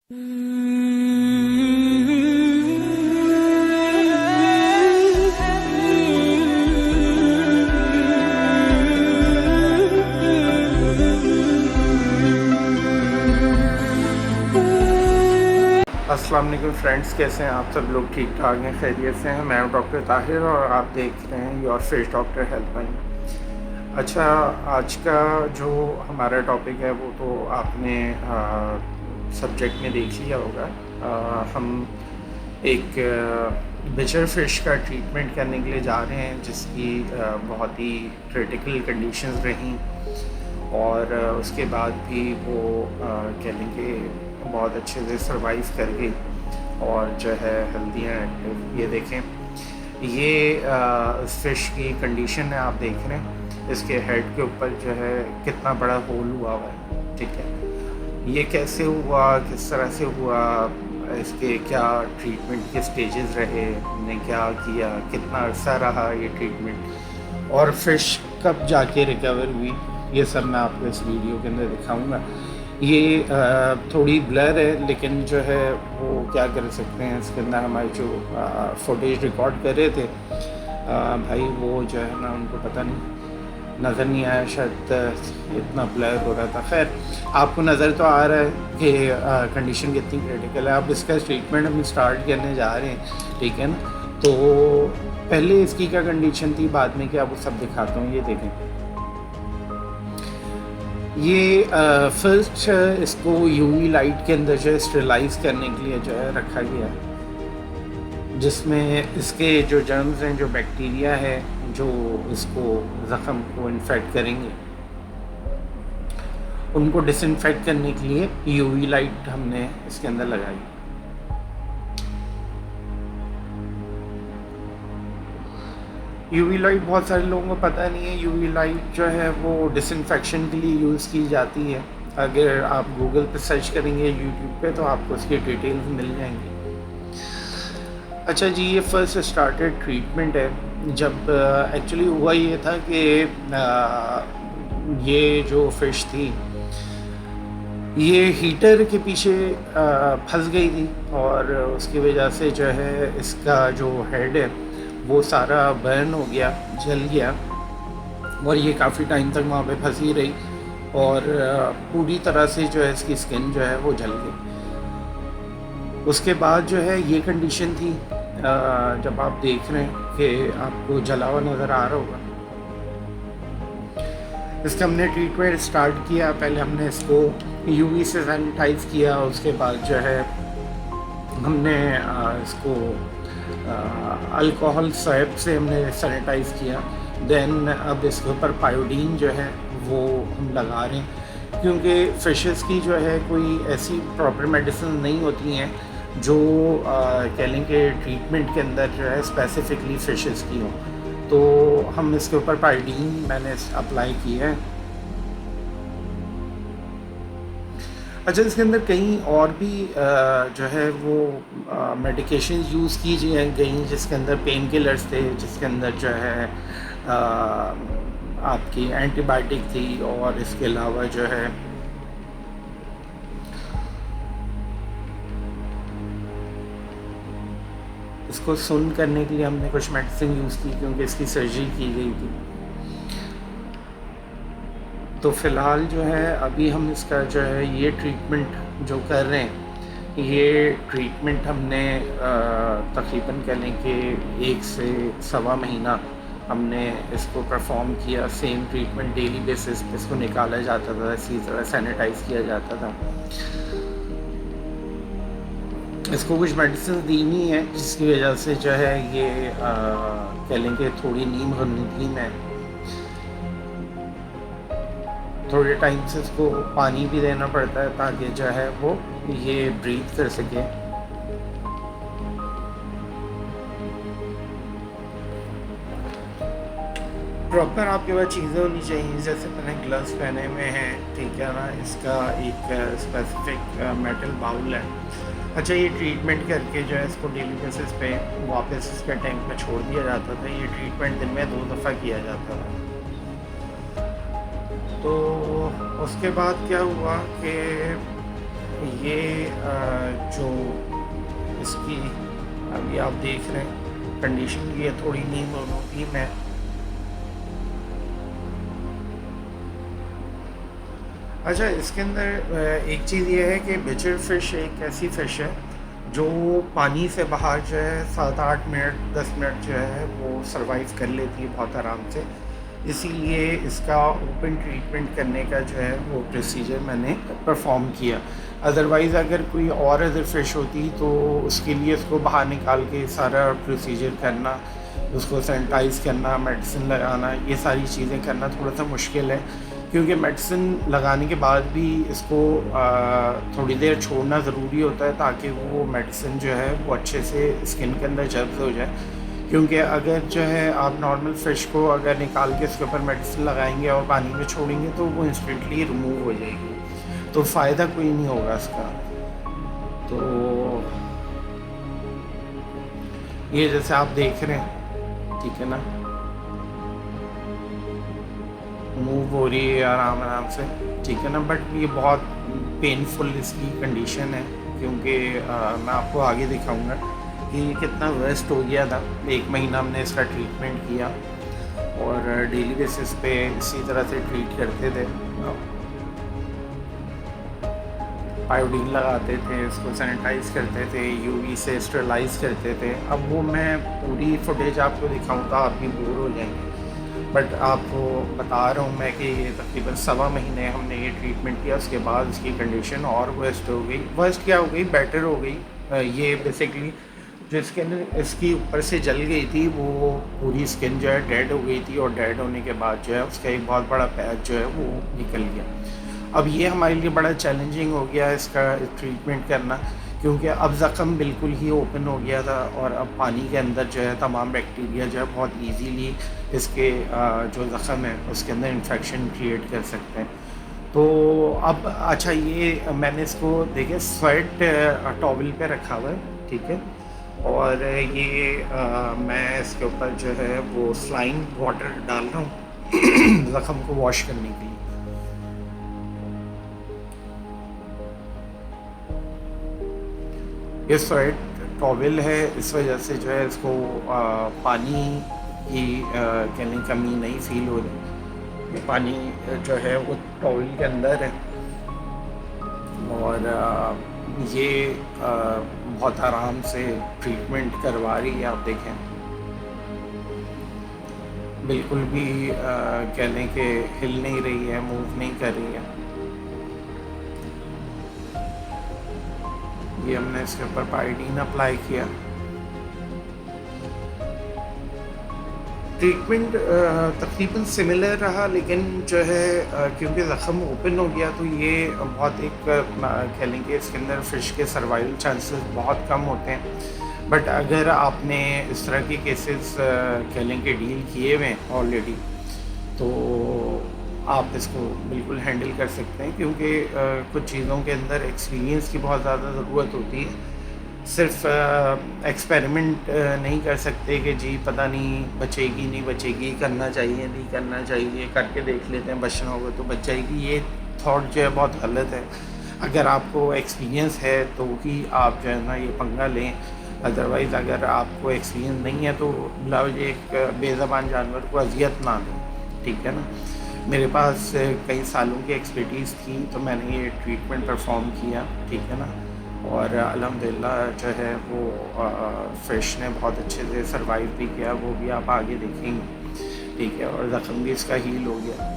अस्सलाम वालेकुम फ्रेंड्स, कैसे हैं आप सब लोग? ठीक ठाक हैं, खैरियत से हैं। मैं हूं डॉक्टर ताहिर और आप देख रहे हैं योर फिश डॉक्टर हेल्पलाइन। अच्छा, आज का जो हमारा टॉपिक है वो तो आपने सब्जेक्ट में देख लिया होगा। हम एक बिचर फ़िश का ट्रीटमेंट करने के लिए जा रहे हैं जिसकी बहुत ही क्रिटिकल कंडीशंस रहीं और उसके बाद भी वो कह लेंगे बहुत अच्छे से सरवाइव कर गई और जो है हेल्दी एंड एक्टिव। ये देखें, ये इस फ़िश की कंडीशन है, आप देख रहे हैं। इसके हेड के ऊपर जो है कितना बड़ा होल हुआ हुआ है, ठीक है। ये कैसे हुआ, किस तरह से हुआ, इसके क्या ट्रीटमेंट के स्टेजेस रहे, हमने क्या किया, कितना अर्सा रहा ये ट्रीटमेंट और फ़िश कब जाके रिकवर हुई, ये सब मैं आपको इस वीडियो के अंदर दिखाऊंगा। ये थोड़ी ब्लर है लेकिन जो है वो क्या कर सकते हैं, इसके अंदर हमारे जो फुटेज रिकॉर्ड कर रहे थे भाई, वो जो है ना उनको पता नहीं, नज़र नहीं आया, शायद इतना ब्लर हो रहा था। खैर, आपको नज़र तो आ रहा है कि कंडीशन कितनी क्रिटिकल है। अब इसका ट्रीटमेंट हम स्टार्ट करने जा रहे हैं, ठीक है ना। तो पहले इसकी क्या कंडीशन थी, बाद में क्या, वो सब दिखाता हूँ। ये देखें, ये फर्स्ट इसको यूवी लाइट के अंदर जो है स्टेरिलाइज करने के लिए जो है रखा गया है, जिसमें इसके जो जर्म्स हैं, जो बैक्टीरिया है जो इसको ज़ख़म को इन्फेक्ट करेंगे, उनको डिसइंफेक्ट करने के लिए यूवी लाइट हमने इसके अंदर लगाई। यूवी लाइट बहुत सारे लोगों को पता नहीं है। यूवी लाइट जो है वो डिसइंफेक्शन के लिए यूज़ की जाती है। अगर आप गूगल पे सर्च करेंगे, यूट्यूब पे, तो आपको उसकी डिटेल्स मिल जाएंगी। अच्छा जी, ये फर्स्ट स्टार्टेड ट्रीटमेंट है। जब एक्चुअली हुआ ये था कि ये जो फ़िश थी ये हीटर के पीछे फंस गई थी और उसकी वजह से जो है इसका जो हेड है वो सारा बर्न हो गया, जल गया और ये काफ़ी टाइम तक वहाँ पे फंसी रही और पूरी तरह से जो है इसकी स्किन जो है वो जल गई। उसके बाद जो है ये कंडीशन थी, जब आप देख रहे हैं कि आपको जला हुआ नज़र आ रहा होगा। इसका हमने ट्रीटमेंट स्टार्ट किया। पहले हमने इसको यूवी से सैनिटाइज़ किया, उसके बाद जो है हमने इसको अल्कोहल स्वैब से हमने सैनिटाइज़ किया। देन अब इसके ऊपर पायोडीन जो है वो हम लगा रहे हैं, क्योंकि फ़िशेस की जो है कोई ऐसी प्रॉपर मेडिसिन नहीं होती हैं जो कह लें कि ट्रीटमेंट के अंदर जो है स्पेसिफ़िकली फ़िशेस की हो। तो हम इसके ऊपर पायोडीन मैंने अप्लाई किया है। अच्छा, इसके अंदर कहीं और भी जो है वो मेडिकेशन यूज़ की गई, जिसके अंदर पेन किलर्स थे, जिसके अंदर जो है आपकी एंटीबायोटिक थी और इसके अलावा जो है इसको सुन करने के लिए हमने कुछ मेडिसिन यूज़ की, क्योंकि इसकी सर्जरी की गई थी। तो फ़िलहाल जो है अभी हम इसका जो है ये ट्रीटमेंट जो कर रहे हैं, ये ट्रीटमेंट हमने तकरीबन कह लें कि 1 से सवा महीना हमने इसको परफॉर्म किया। सेम ट्रीटमेंट डेली बेसिस पे इसको निकाला जाता था, इसी तरह सैनिटाइज़ किया जाता था। इसको कुछ मेडिसिन दी नहीं है जिसकी वजह से जो है ये कह लें कि थोड़ी नीम है। थोड़े टाइम से इसको पानी भी देना पड़ता है ताकि जो है वो ये ब्रीथ कर सके। प्रॉपर आपके पास चीज़ें होनी चाहिए, जैसे मैंने ग्लव्स पहने हुए हैं, ठीक है ना। इसका एक स्पेसिफिक मेटल बाउल है। अच्छा, ये ट्रीटमेंट करके जो है इसको डेली बेसिस पे वापस इसके टैंक में छोड़ दिया जाता था। ये ट्रीटमेंट दिन में 2 दफ़ा किया जाता था। तो उसके बाद क्या हुआ कि ये जो इसकी अभी आप देख रहे हैं कंडीशन, ये थोड़ी नींद होगी मैं। अच्छा, इसके अंदर एक चीज़ ये है कि बिचर फ़िश एक ऐसी फ़िश है जो पानी से बाहर जो है 7-8 मिनट 10 मिनट जो है वो सरवाइव कर लेती है बहुत आराम से। इसीलिए इसका ओपन ट्रीटमेंट करने का जो है वो प्रोसीजर मैंने परफॉर्म किया। अदरवाइज़ अगर कोई और अदर फ़िश होती तो उसके लिए उसको बाहर निकाल के सारा प्रोसीजर करना, उसको सैनिटाइज़ करना, मेडिसिन लगाना, ये सारी चीज़ें करना थोड़ा सा मुश्किल है, क्योंकि मेडिसिन लगाने के बाद भी इसको थोड़ी देर छोड़ना ज़रूरी होता है ताकि वो मेडिसिन जो है वो अच्छे से स्किन के अंदर जब्त हो जाए। क्योंकि अगर जो है आप नॉर्मल फ़िश को अगर निकाल के उसके ऊपर मेडिसिन लगाएंगे और पानी में छोड़ेंगे तो वो इंस्टेंटली रिमूव हो जाएगी, तो फ़ायदा कोई नहीं होगा इसका। तो ये जैसे आप देख रहे हैं, ठीक है ना, मूव हो रही है आराम आराम से, ठीक है ना। बट ये बहुत पेनफुल इसकी कंडीशन है, क्योंकि मैं आपको आगे दिखाऊंगा कि ये कितना वर्स्ट हो गया था। 1 महीना हमने इसका ट्रीटमेंट किया और डेली बेसिस पे इसी तरह से ट्रीट करते थे। आयोडीन लगाते थे, इसको सैनिटाइज़ करते थे, यूवी से स्टरलाइज़ करते थे। अब वो मैं पूरी फुटेज आपको दिखाऊँ तो आप भी बोर हो जाएंगे, बट आपको बता रहा हूँ मैं कि ये तकरीबन 1.25 महीने हमने ये ट्रीटमेंट किया। उसके बाद इसकी कंडीशन और वर्स्ट हो गई। वर्स्ट क्या हो गई, बेटर हो गई। ये बेसिकली जो स्किन इसकी ऊपर से जल गई थी वो पूरी स्किन जो है डेड हो गई थी, और डेड होने के बाद जो है उसका एक बहुत बड़ा पैच जो है वो निकल गया। अब ये हमारे लिए बड़ा चैलेंजिंग हो गया इसका ट्रीटमेंट करना, क्योंकि अब ज़ख़म बिल्कुल ही ओपन हो गया था और अब पानी के अंदर जो है तमाम बैक्टीरिया जो है बहुत इजीली इसके जो ज़ख़म है उसके अंदर इन्फेक्शन क्रिएट कर सकते हैं। तो अब अच्छा, ये मैंने इसको देखे स्वेट टॉवल पे रखा हुआ है, ठीक है, और ये मैं इसके ऊपर जो है वो स्लाइन वाटर डाल रहा हूँ ज़ख़म को वॉश करने के लिए। ये स्वेट टॉवल है, इस वजह से जो है इसको पानी की कहने कमी नहीं फील हो रही। ये पानी जो है वो टॉवल के अंदर है, और ये बहुत आराम से ट्रीटमेंट करवा रही है। आप देखें बिल्कुल भी कहने के हिल नहीं रही है, मूव नहीं कर रही है। ये हमने इसके ऊपर पायोडीन अप्लाई किया। ट्रीटमेंट तकरीबन सिमिलर रहा, लेकिन जो है क्योंकि ज़ख़म ओपन हो गया तो ये बहुत एक कह लेंगे इसके अंदर फ़िश के सर्वाइवल चांसेस बहुत कम होते हैं। बट अगर आपने इस तरह के केसेस कह लेंगे डील किए हुए हैं ऑलरेडी, तो आप इसको बिल्कुल हैंडल कर सकते हैं, क्योंकि कुछ चीज़ों के अंदर एक्सपीरियंस की बहुत ज़्यादा ज़रूरत होती है। सिर्फ एक्सपेरिमेंट नहीं कर सकते कि जी पता नहीं बचेगी नहीं बचेगी, करना चाहिए नहीं करना चाहिए, करके देख लेते हैं बचना होगा तो बच जाएगी। ये थॉट जो है बहुत गलत है। अगर आपको एक्सपीरियंस है तो ही आप जो है ना ये पंगा लें, अदरवाइज़ अगर आपको एक्सपीरियंस नहीं है तो लाओ एक बेज़बान जानवर को अजियत ना दें, ठीक है ना। मेरे पास कई सालों की एक्सपर्टीज़ थी तो मैंने ये ट्रीटमेंट परफॉर्म किया, ठीक है ना, और अल्हम्दुलिल्लाह जो है वो फ़िश ने बहुत अच्छे से सरवाइव भी किया, वो भी आप आगे देखेंगे, ठीक है, और ज़ख़म भी इसका हील हो गया।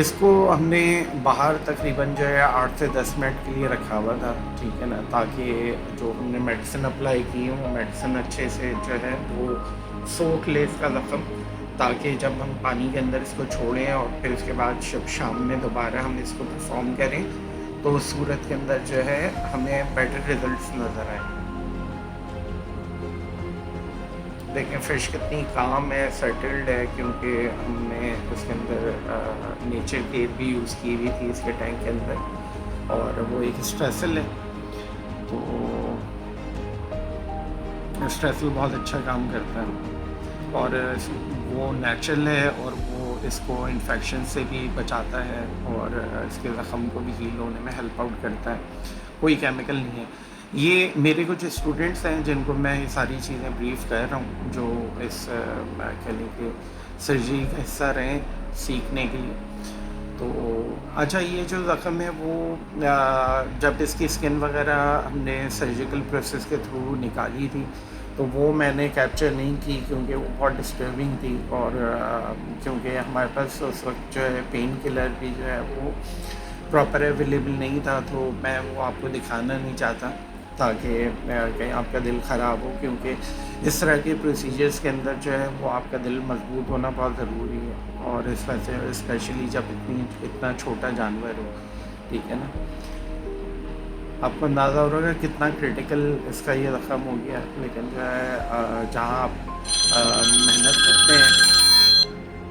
इसको हमने बाहर तकरीबन जो है 8 से 10 मिनट के लिए रखा हुआ था, ठीक है ना, ताकि जो हमने मेडिसिन अप्लाई की वो मेडिसिन अच्छे से जो है वो सोख ले इसका ज़ख़म, ताकि जब हम पानी के अंदर इसको छोड़ें और फिर उसके बाद जब शाम में दोबारा हम इसको परफॉर्म करें तो उस सूरत के अंदर जो है हमें बेटर रिजल्ट्स नज़र आए। देखें फ़िश कितनी काम है, सेटल्ड है, क्योंकि हमने उसके अंदर नेचर केयर भी यूज़ की हुई थी इसके टैंक के अंदर, और वो एक स्ट्रेसल है, तो स्ट्रेसल बहुत अच्छा काम करता है। और वो नेचुरल है और वो इसको इन्फेक्शन से भी बचाता है और इसके ज़ख़म को भी हील होने में हेल्प आउट करता है। कोई केमिकल नहीं है। ये मेरे कुछ स्टूडेंट्स हैं जिनको मैं ये सारी चीज़ें ब्रीफ़ कर रहा हूँ, जो इस कह लें कि सर्जरी का हिस्सा रहे सीखने के लिए। तो अच्छा, ये जो ज़ख़म है वो जब इसकी स्किन वगैरह हमने सर्जिकल प्रोसेस के थ्रू निकाली थी, तो वो मैंने कैप्चर नहीं की क्योंकि वो बहुत डिस्टर्बिंग थी और क्योंकि हमारे पास उस वक्त जो है पेन किलर भी जो है वो प्रॉपर अवेलेबल नहीं था, तो मैं वो आपको दिखाना नहीं चाहता ताकि कहीं आपका दिल ख़राब हो, क्योंकि इस तरह के प्रोसीजर्स के अंदर जो है वो आपका दिल मजबूत होना बहुत ज़रूरी है, और इस वजह से स्पेशली जब इतना छोटा जानवर हो, ठीक है ना। आपको अंदाज़ा हो रहा है कितना क्रिटिकल इसका ये ज़ख़म हो गया, लेकिन जो है जहाँ आप मेहनत करते हैं,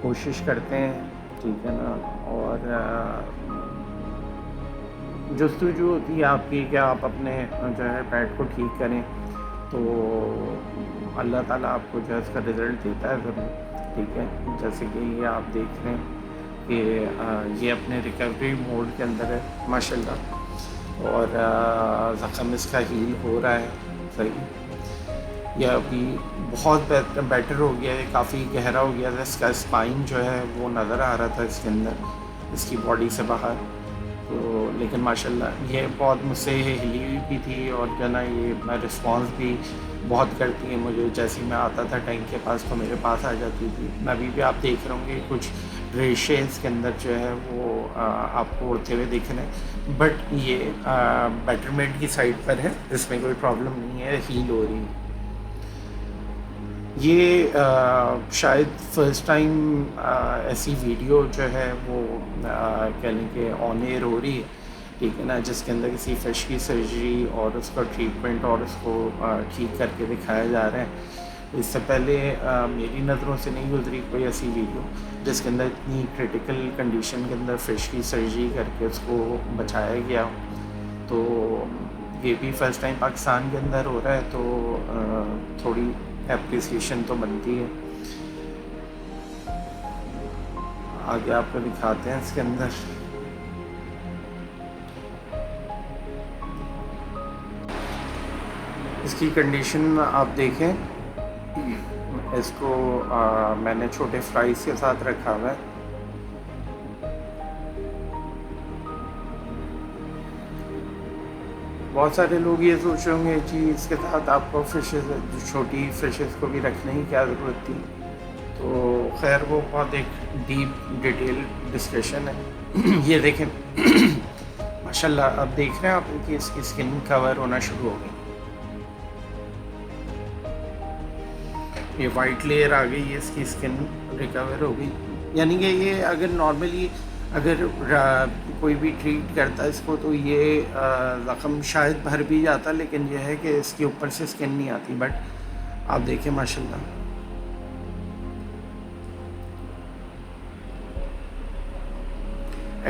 कोशिश करते हैं, ठीक है ना, और जस्तुजू होती है आपकी कि आप अपने जो है पेट को ठीक करें, तो अल्लाह ताला आपको जो है इसका रिज़ल्ट देता है ज़रूर, ठीक है। जैसे कि ये आप देख रहे हैं कि ये अपने रिकवरी मोड के अंदर है माशाल्लाह, और ज़ख़म इसका हील हो रहा है सही। यह अभी बहुत बेटर हो गया है, काफ़ी गहरा हो गया है। इसका स्पाइन जो है वो नज़र आ रहा था इसके अंदर, इसकी बॉडी से बाहर, तो लेकिन माशाल्लाह ये बहुत मुझसे हिली हुई भी थी, और जो ना ये रिस्पॉन्स भी बहुत करती है मुझे। जैसे ही मैं आता था टैंक के पास तो मेरे पास आ जाती थी। मैं अभी भी आप देख रहे होंगे कुछ रेशेस के अंदर जो है वो आपको उड़ते हुए दिख रहे हैं, बट ये बेटरमेंट की साइड पर है, इसमें कोई प्रॉब्लम नहीं है, हील हो रही है। ये शायद फ़र्स्ट टाइम ऐसी वीडियो जो है वो कह लें कि ऑन एयर हो रही है, ठीक है ना, जिसके अंदर किसी फ़िश की सर्जरी और उसका ट्रीटमेंट और उसको ठीक करके दिखाया जा रहा है। इससे पहले मेरी नज़रों से नहीं गुजरी कोई ऐसी वीडियो जिसके अंदर इतनी क्रिटिकल कंडीशन के अंदर फ़िश की सर्जरी करके उसको बचाया गया। तो ये भी फ़र्स्ट टाइम पाकिस्तान के अंदर हो रहा है, तो थोड़ी एप्रिसिएशन तो बनती है। आगे आपको दिखाते हैं इसके अंदर। इसकी कंडीशन आप देखें, इसको मैंने छोटे फ्राइज़ के साथ रखा हुआ है। बहुत सारे लोग ये सोच रहे होंगे कि इसके साथ आपको फ़िशेस, छोटी फ़िशेस को भी रखने की क्या ज़रूरत थी, तो खैर वो बहुत एक डीप डिटेल डिस्कशन है। ये देखें माशाल्लाह, अब देख रहे हैं आप कि इसकी स्किन कवर होना शुरू हो गई, ये वाइट लेयर आ गई है, इसकी स्किन रिकवर हो गई। यानी कि ये अगर नॉर्मली अगर कोई भी ट्रीट करता है इसको, तो ये ज़ख़म शायद भर भी जाता, लेकिन यह है कि इसके ऊपर से स्किन नहीं आती। बट आप देखें माशाल्लाह,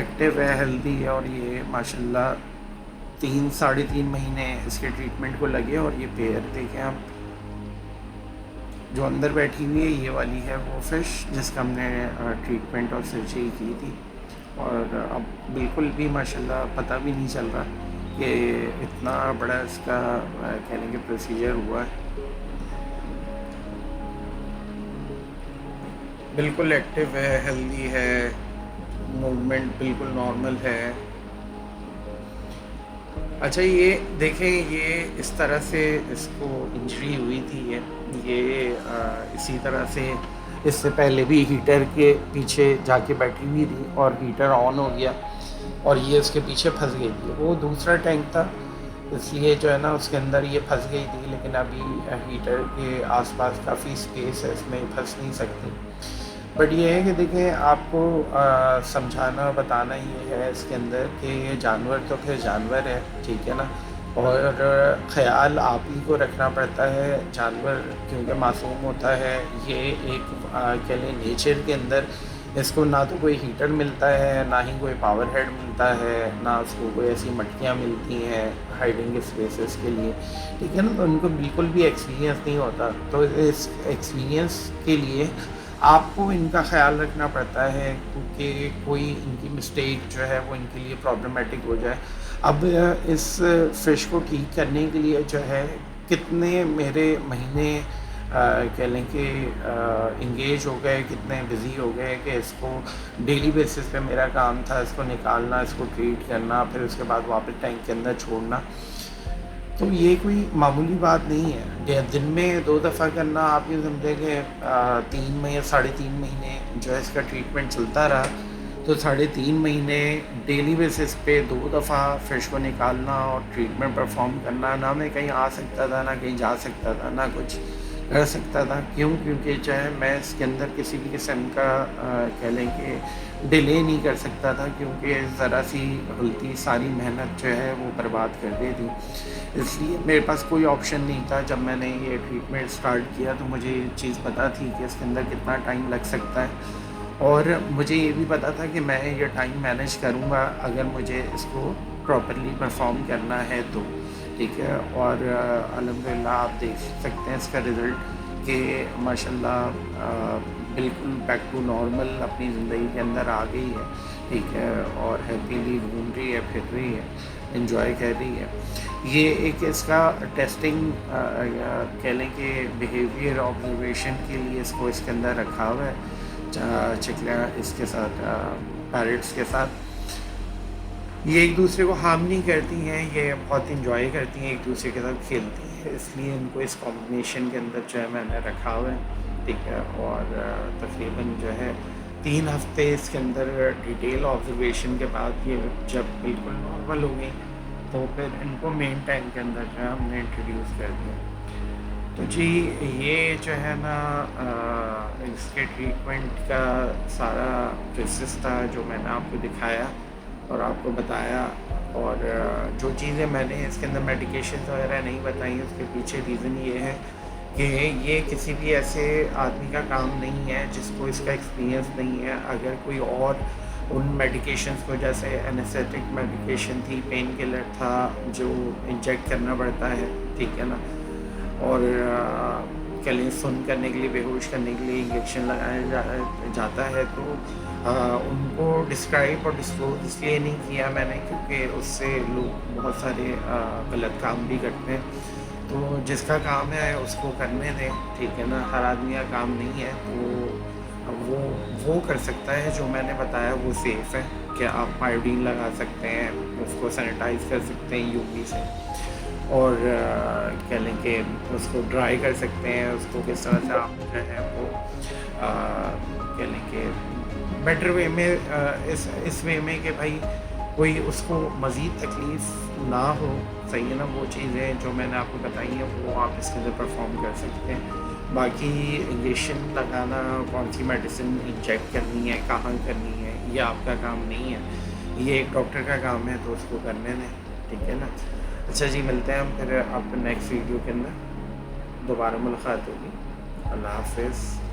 एक्टिव है, हेल्दी है, और ये माशाल्लाह 3-3.5 महीने इसके ट्रीटमेंट को लगे। और ये पेयर देखें आप, जो अंदर बैठी हुई है ये वाली है वो फ़िश जिसका हमने ट्रीटमेंट और सर्जरी की थी, और अब बिल्कुल भी माशाल्लाह पता भी नहीं चल रहा कि इतना बड़ा इसका कह लेंगे प्रोसीजर हुआ है। बिल्कुल एक्टिव है, हेल्दी है, मूवमेंट बिल्कुल नॉर्मल है। अच्छा, ये देखें, ये इस तरह से इसको इंजरी हुई थी, ये इसी तरह से इससे पहले भी हीटर के पीछे जाके बैठी हुई थी और हीटर ऑन हो गया और ये उसके पीछे फंस गई थी। वो दूसरा टैंक था, इसलिए जो है ना उसके अंदर ये फंस गई थी, लेकिन अभी हीटर के आसपास काफ़ी स्पेस है, इसमें फंस नहीं सकती। बट ये है कि देखें, आपको समझाना बताना ये है इसके अंदर कि ये जानवर तो फिर जानवर है, ठीक है ना, और ख़याल आप ही को रखना पड़ता है। जानवर क्योंकि मासूम होता है, ये एक कह लें नेचर के अंदर इसको ना तो कोई हीटर मिलता है, ना ही कोई पावर हेड मिलता है, ना उसको कोई ऐसी मटकियाँ मिलती हैं हाइडिंग स्पेसेस के लिए, ठीक है ना। तो उनको बिल्कुल भी एक्सपीरियंस नहीं होता। तो इस एक्सपीरियंस के लिए आपको इनका ख़्याल रखना पड़ता है, क्योंकि कोई इनकी मिस्टेक जो है वो इनके लिए प्रॉब्लमेटिक हो जाए। अब इस फ़िश को ठीक करने के लिए जो है कितने मेरे महीने कह लें कि इंगेज हो गए, कितने बिज़ी हो गए कि इसको डेली बेसिस पे मेरा काम था इसको निकालना, इसको ट्रीट करना, फिर उसके बाद वापस टैंक के अंदर छोड़ना। तो ये कोई मामूली बात नहीं है। दिन में 2 दफ़ा करना, आप ये समझें कि 3 महीने 3.5 महीने जो है इसका ट्रीटमेंट चलता रहा, तो 3.5 महीने डेली बेसिस पे 2 दफ़ा फ़िश को निकालना और ट्रीटमेंट परफॉर्म करना। ना मैं कहीं आ सकता था, ना कहीं जा सकता था, ना कुछ कर सकता था। क्यों? क्योंकि चाहे मैं इसके अंदर किसी भी किस्म का कह लें कि डिले नहीं कर सकता था, क्योंकि ज़रा सी गलती सारी मेहनत जो है वो बर्बाद कर देती। इसलिए मेरे पास कोई ऑप्शन नहीं था। जब मैंने ये ट्रीटमेंट स्टार्ट किया तो मुझे ये चीज़ पता थी कि इसके अंदर कितना टाइम लग सकता है, और मुझे ये भी पता था कि मैं ये टाइम मैनेज करूँगा अगर मुझे इसको प्रॉपर्ली परफॉर्म करना है तो, ठीक है। और अल्हम्दुलिल्लाह आप देख सकते हैं इसका रिज़ल्ट कि माशाल्लाह बिल्कुल बैक टू नॉर्मल अपनी ज़िंदगी के अंदर आ गई है, ठीक है। और हैप्पीली घूम रही है, फिर रही है, एंजॉय कर रही है। ये एक इसका टेस्टिंग कह लें कि बिहेवियर ऑब्जर्वेशन के लिए इसको इसके अंदर रखा हुआ है चिकलियाँ इसके साथ, पैरट्स के साथ। ये एक दूसरे को हार्म नहीं करती हैं, ये बहुत इंजॉय करती हैं, एक दूसरे के साथ खेलती हैं, इसलिए इनको इस कॉम्बिनेशन के अंदर जो है मैंने रखा हुआ है, ठीक है। और तकरीबन जो है 3 हफ्ते इसके अंदर डिटेल ऑब्जर्वेशन के बाद ये जब बिल्कुल नॉर्मल हो गई, तो फिर इनको मेन टैंक के अंदर जो है हमने इंट्रोड्यूस कर दिया। तो जी, ये जो है ना इसके ट्रीटमेंट का सारा प्रोसेस था जो मैंने आपको दिखाया और आपको बताया। और जो चीज़ें मैंने इसके अंदर मेडिकेशन वगैरह नहीं बताई, उसके पीछे रीज़न ये है कि ये किसी भी ऐसे आदमी का काम नहीं है जिसको इसका एक्सपीरियंस नहीं है। अगर कोई और उन मेडिकेशंस को, जैसे एनेस्थेटिक मेडिकेशन थी, पेन किलर था जो इंजेक्ट करना पड़ता है, ठीक है ना, और क्या लें सुन करने के लिए, बेहोश करने के लिए इंजेक्शन लगाया जाता है, तो उनको डिस्क्राइब और डिस्क्लोज इसलिए नहीं किया मैंने क्योंकि उससे लोग बहुत सारे गलत काम भी करते हैं। तो जिसका काम है उसको करने दें, ठीक है ना। हर आदमी का काम नहीं है, तो वो कर सकता है। जो मैंने बताया वो सेफ़ है कि आप आयोडीन लगा सकते हैं, उसको सैनिटाइज़ कर सकते हैं यूवी से, और कह लें कि उसको ड्राई कर सकते हैं। उसको किस तरह से आप जो है वो कह लें कि बेटर वे में, इस वे में कि भाई कोई उसको मज़ीद तकलीफ़ ना हो, सही है ना। वो चीज़ें जो मैंने आपको बताई हैं वो आप इसके अंदर परफॉर्म कर सकते हैं। बाकी इंजेक्शन लगाना, कौन सी मेडिसिन इंजेक्ट करनी है, कहाँ करनी है, ये आपका काम नहीं है, ये एक डॉक्टर का काम है, तो उसको करने दें, ठीक है ना। अच्छा जी, मिलते हैं हम फिर आपको नेक्स्ट वीडियो के अंदर, दोबारा मुलाकात होगी। अल्लाह हाफ़िज़।